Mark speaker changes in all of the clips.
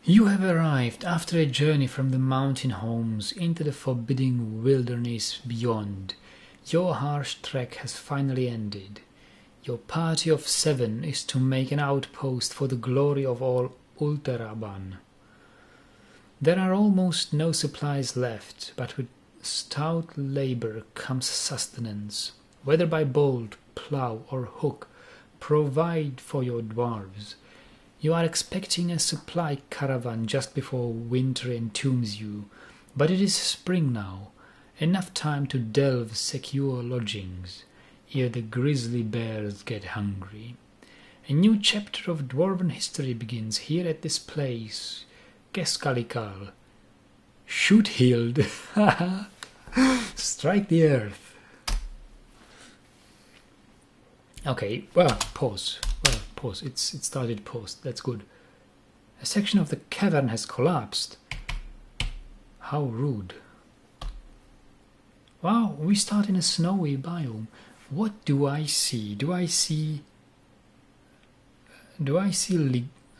Speaker 1: You have arrived after a journey from the mountain homes into the forbidding wilderness beyond. Your harsh trek has finally ended. Your party of 7 is to make an outpost for the glory of all Ulteraban. There are almost no supplies left, but with stout labour comes sustenance. Whether by bolt, plough, or hook, provide for your dwarves. You are expecting a supply caravan just before winter entombs you, but it is spring now, enough time to delve secure lodgings, ere the grizzly bears get hungry. A new chapter of dwarven history begins here at this place, Keskalikal. Shoothealed. Strike the earth. Okay, well, pause. It started pause. That's good. A section of the cavern has collapsed. How rude. Wow, we start in a snowy biome. What do I see? Do I see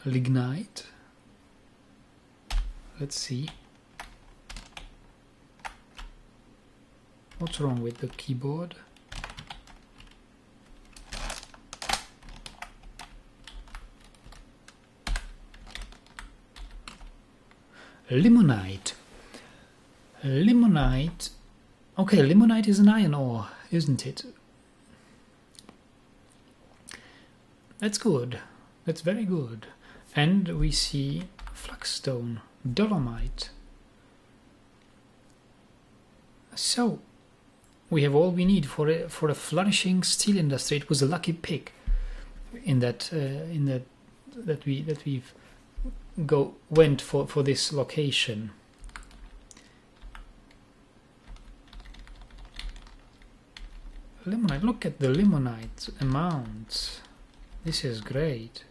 Speaker 1: lignite? Let's see. What's wrong with the keyboard? Limonite. Limonite. Okay, limonite is an iron ore, isn't it? That's good. That's very good. And we see flagstone, dolomite. So we have all we need for a flourishing steel industry. It was a lucky pick in that we've went for this location. Limonite, look at the limonite amounts. This is great.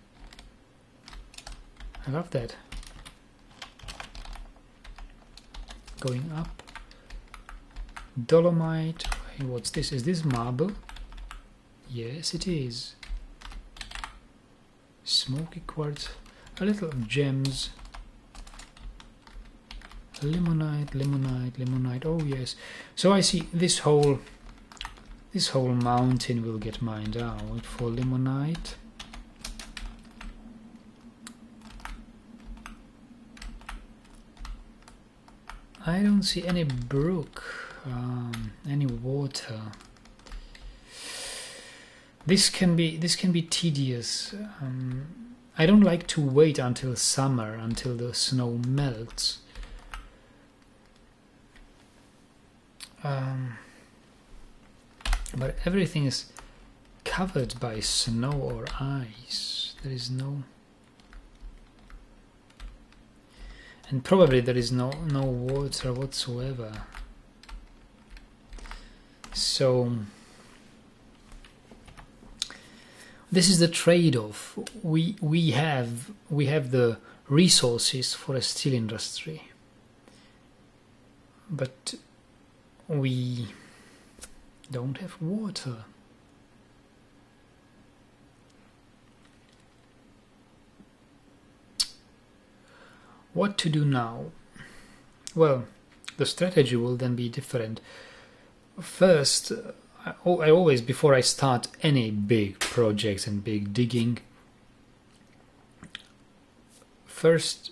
Speaker 1: I love that. Going up. Dolomite. Hey, what's this? Is this marble? Yes, it is. Smoky quartz. A little gems. Limonite, limonite, limonite. Oh yes. So I see this whole mountain will get mined out for limonite. I don't see any brook, any water. This can be tedious. I don't like to wait until summer, until the snow melts. But everything is covered by snow or ice. There is no... And probably there is no water whatsoever. So this is the trade-off. We have the resources for a steel industry, but we don't have water. What to do now? Well, the strategy will then be different. First, I always, before I start any big projects and big digging, first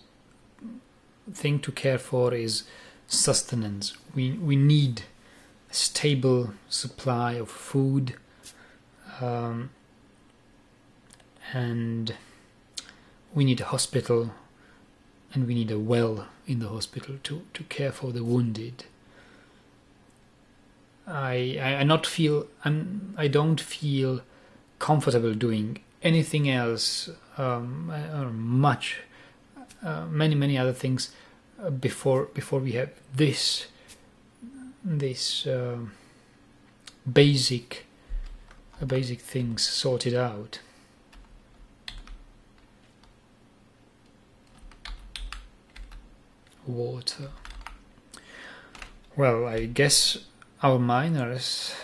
Speaker 1: thing to care for is sustenance. We need a stable supply of food, and we need a hospital, and we need a well in the hospital to care for the wounded. I don't feel comfortable doing anything else, or many other things before we have this basic things sorted out. Water. Well, I guess our miners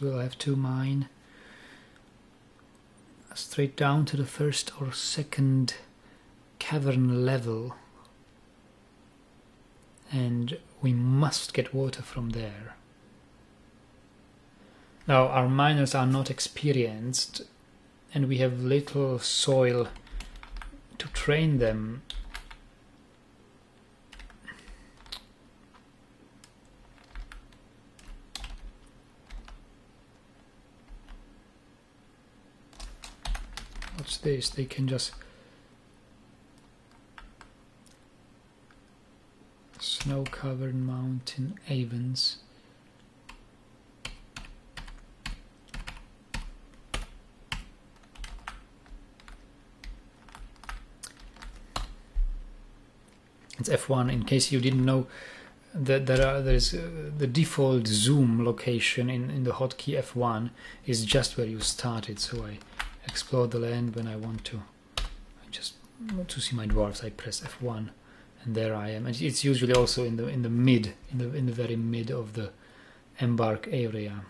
Speaker 1: will have to mine straight down to the first or second cavern level, and we must get water from there. Now our miners are not experienced and we have little soil to train them. What's this? They can just snow-covered mountain avens. It's F1 in case you didn't know that there's the default zoom location in the hotkey F1 is just where you started. So I explore the land when I want to. I just want to see my dwarves. I press F1, and there I am. And it's usually also in the mid, in the very mid of the embark area.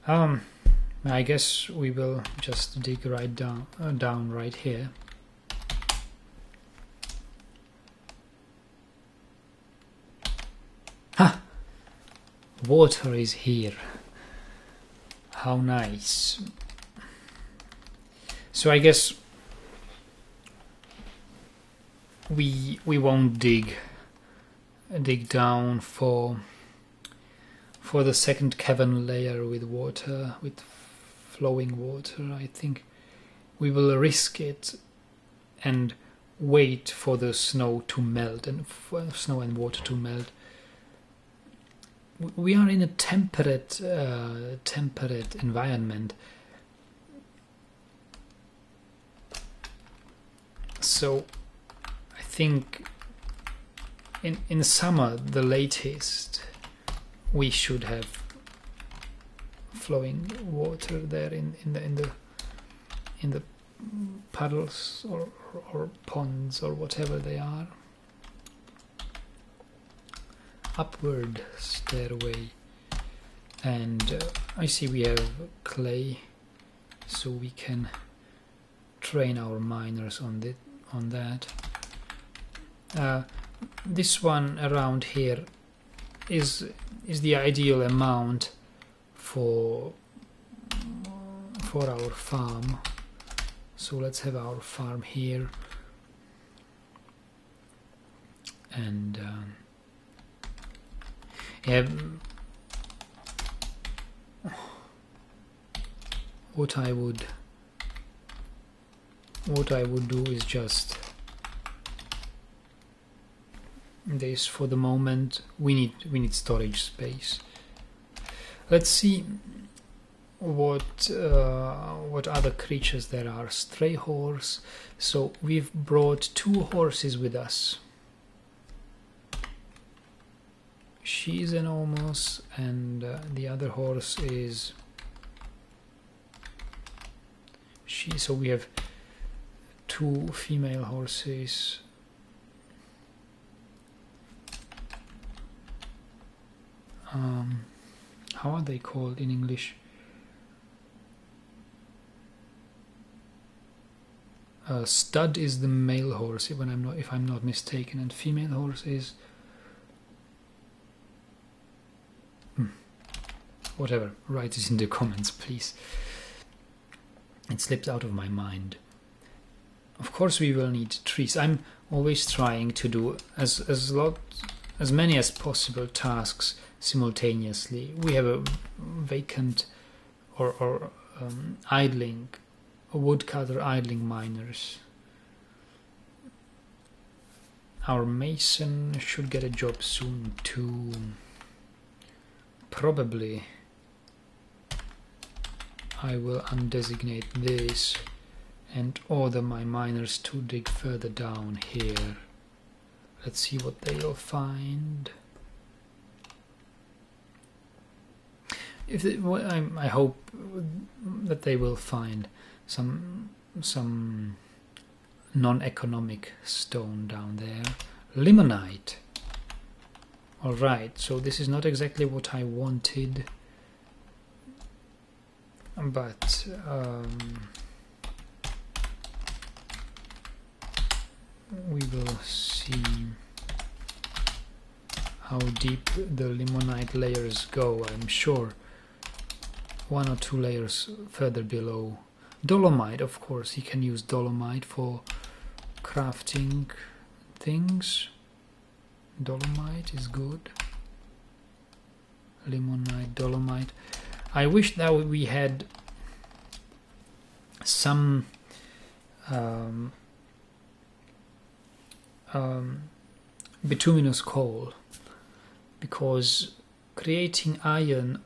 Speaker 1: I guess we will just dig right down right here. Ha! Water is here. How nice. So I guess we won't dig down for the second cavern layer with water, with flowing water. I think we will risk it and wait for the snow to melt and for snow and water to melt. We are in a temperate environment, so I think in summer the latest we should have flowing water there in the puddles or ponds or whatever they are. Upward stairway, and I see we have clay, so we can train our miners on that. This one around here is the ideal amount for our farm. So let's have our farm here, and yeah, what I would do is just this for the moment. We need storage space. Let's see what other creatures there are. Stray horse. So we've brought 2 horses with us. She's enormous, and the other horse is she. So we have 2 female horses. How are they called in English? Stud is the male horse, if I'm not mistaken, and female horse is whatever. Write it in the comments, please. It slipped out of my mind. Of course, we will need trees. I'm always trying to do as many as possible tasks simultaneously. We have a vacant or idling, a woodcutter idling miners. Our mason should get a job soon too. Probably I will undesignate this and order my miners to dig further down here. Let's see what they'll find. I hope that they will find some non-economic stone down there. Limonite. Alright, so this is not exactly what I wanted. but we will see how deep the limonite layers go. I'm sure 1 or 2 layers further below. Dolomite, of course, you can use dolomite for crafting things. Dolomite is good. Limonite, dolomite. I wish that we had some bituminous coal, because creating iron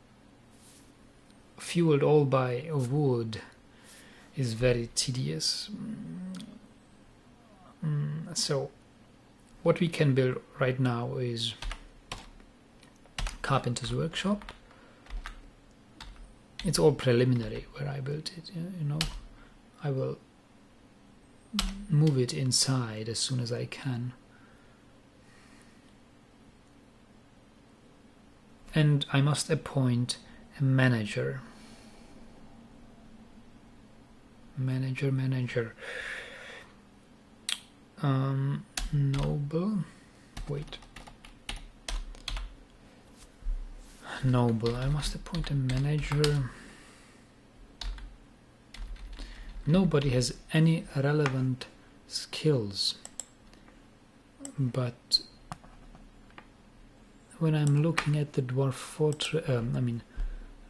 Speaker 1: fueled all by wood is very tedious. So what we can build right now is carpenter's workshop. It's all preliminary where I built it, you know. I will move it inside as soon as I can. And I must appoint a manager. Manager. Noble. Wait. Noble. I must appoint a manager. Nobody has any relevant skills, but when I'm looking at the dwarf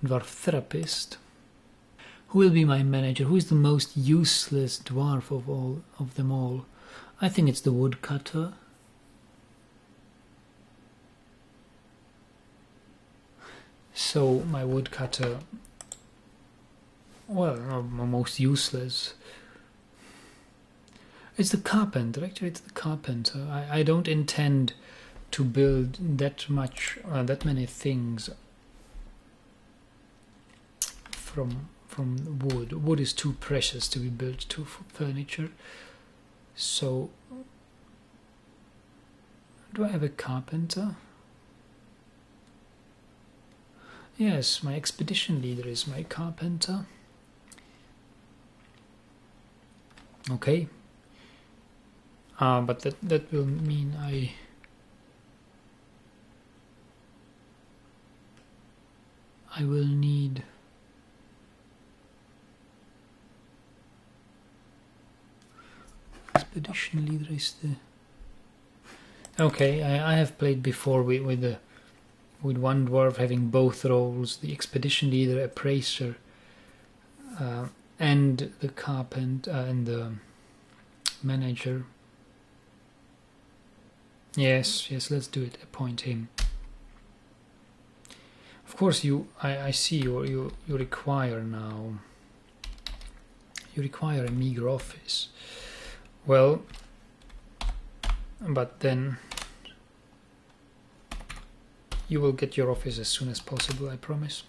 Speaker 1: dwarf therapist, who will be my manager? Who is the most useless dwarf of them all? I think it's the woodcutter. So my woodcutter, well, most useless. It's the carpenter. Actually, it's the carpenter. I don't intend to build that many things from wood. Wood is too precious to be built to furniture. So, do I have a carpenter? Yes, my expedition leader is my carpenter. Okay. But that will mean I will need expedition leader is the... Okay, I have played before with one dwarf having both roles, the expedition leader, appraiser, and the carpenter and the manager. Yes, let's do it. Appoint him. Of course, I see you require now. You require a meager office. Well, but then you will get your office as soon as possible, I promise.